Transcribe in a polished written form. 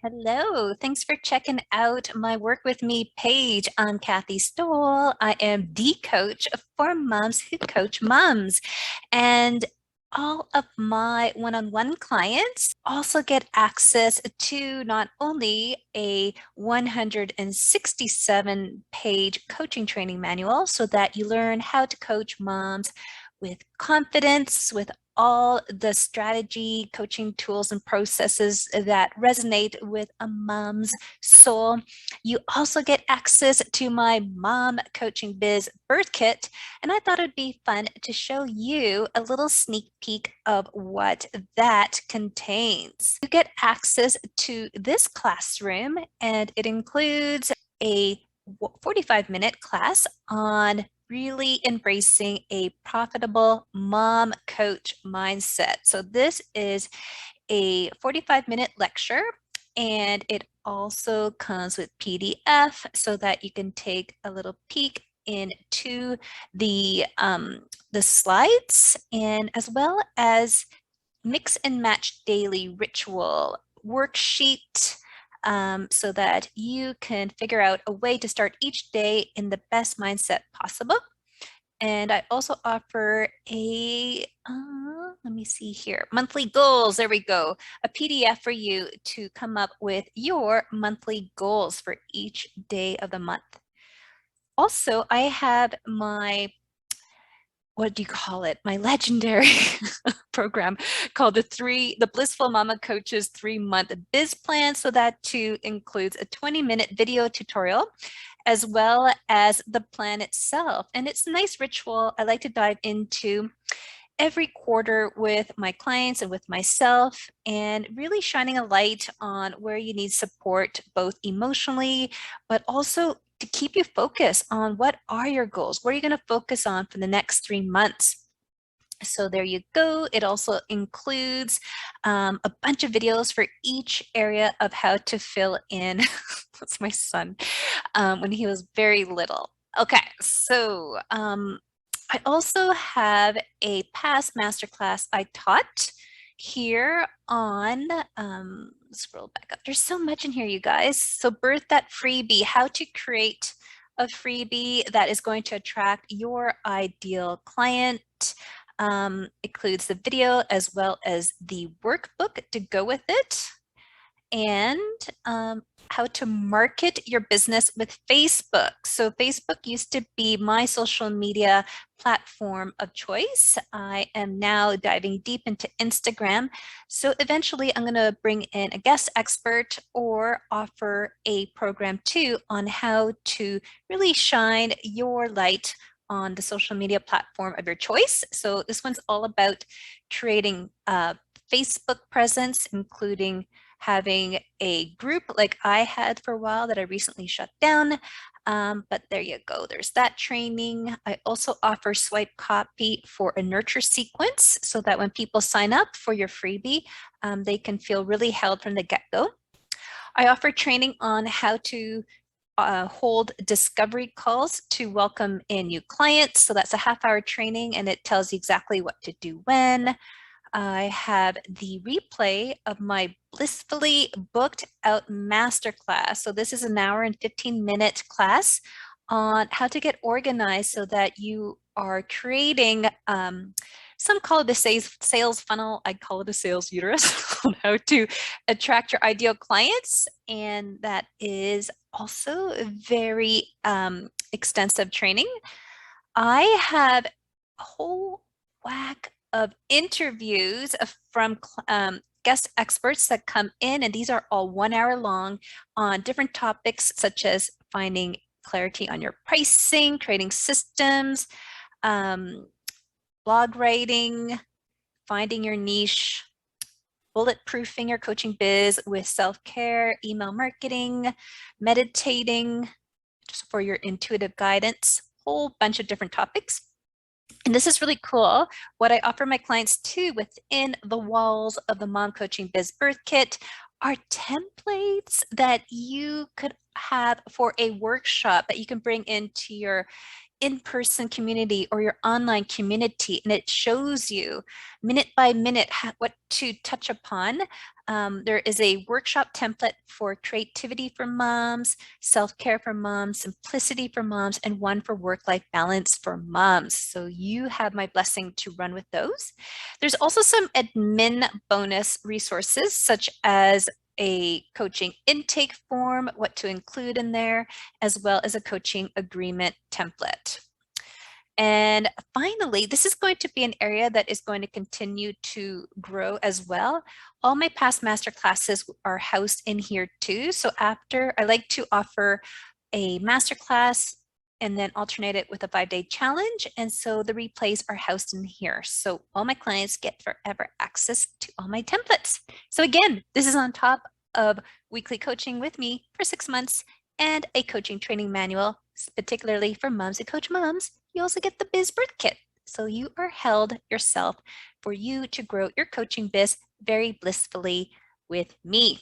Hello, thanks for checking out my Work With Me page. I'm Kathy Stoll. I am the coach for moms who coach moms. And all of my one-on-one clients also get access to not only a 167-page coaching training manual so that you learn how to coach moms with confidence, with all the strategy, coaching tools, and processes that resonate with a mom's soul. You also get access to my Mom Coaching Biz Birth Kit, and I thought it'd be fun to show you a little sneak peek of what that contains. You get access to this classroom, and it includes a 45-minute class on really embracing a profitable mom coach mindset. So this is a 45-minute lecture, and it also comes with PDF so that you can take a little peek into the slides, and as well as mix and match daily ritual worksheet, so that you can figure out a way to start each day in the best mindset possible. And I also offer a, let me see here, monthly goals. There we go. A PDF for you to come up with your monthly goals for each day of the month. Also, I have my, what do you call it? My legendary program called the Blissful Mama Coaches 3-month biz plan. So that too includes a 20-minute video tutorial as well as the plan itself. And it's a nice ritual I like to dive into every quarter with my clients and with myself, and really shining a light on where you need support, both emotionally, but also to keep you focused on what are your goals? What are you going to focus on for the next 3 months? So there you go. It also includes a bunch of videos for each area of how to fill in. That's my son when he was very little. Okay, so I also have a past masterclass I taught here on, scroll back up. There's so much in here, you guys. So Birth That Freebie, how to create a freebie that is going to attract your ideal client. Includes the video as well as the workbook to go with it, and how to market your business with Facebook. So Facebook used to be my social media platform of choice. I am now diving deep into Instagram. So eventually I'm going to bring in a guest expert or offer a program too on how to really shine your light on the social media platform of your choice. So this one's all about creating a Facebook presence, including having a group like I had for a while that I recently shut down. But there you go. There's that training. I also offer swipe copy for a nurture sequence so that when people sign up for your freebie, they can feel really held from the get-go. I offer training on how to hold discovery calls to welcome in new clients. So that's a half-hour training, and it tells you exactly what to do when. I have the replay of my Blissfully Booked Out Masterclass. So this is an hour and 15-minute class on how to get organized so that you are creating, some call it a sales funnel. I call it a sales uterus on how to attract your ideal clients. And that is also very extensive training. I have a whole whack of interviews from guest experts that come in, and these are all 1 hour long on different topics such as finding clarity on your pricing, creating systems, blog writing, finding your niche, bulletproofing your coaching biz with self-care, email marketing, meditating, just for your intuitive guidance, whole bunch of different topics. And this is really cool. What I offer my clients too within the walls of the Mom Coaching Biz Birth Kit are templates that you could have for a workshop that you can bring into your in-person community or your online community, and it shows you minute by minute what to touch upon. There is a workshop template for creativity for moms, self-care for moms, simplicity for moms, and one for work-life balance for moms. So you have my blessing to run with those. There's also some admin bonus resources, such as a coaching intake form, what to include in there, as well as a coaching agreement template. And finally, this is going to be an area that is going to continue to grow as well. All my past master classes are housed in here too. So after, I like to offer a master class and then alternate it with a 5-day challenge. And so the replays are housed in here. So all my clients get forever access to all my templates. So again, this is on top of weekly coaching with me for 6 months and a coaching training manual, particularly for moms who coach moms. You also get the Biz Birth Kit. So you are held yourself for you to grow your coaching biz very blissfully with me.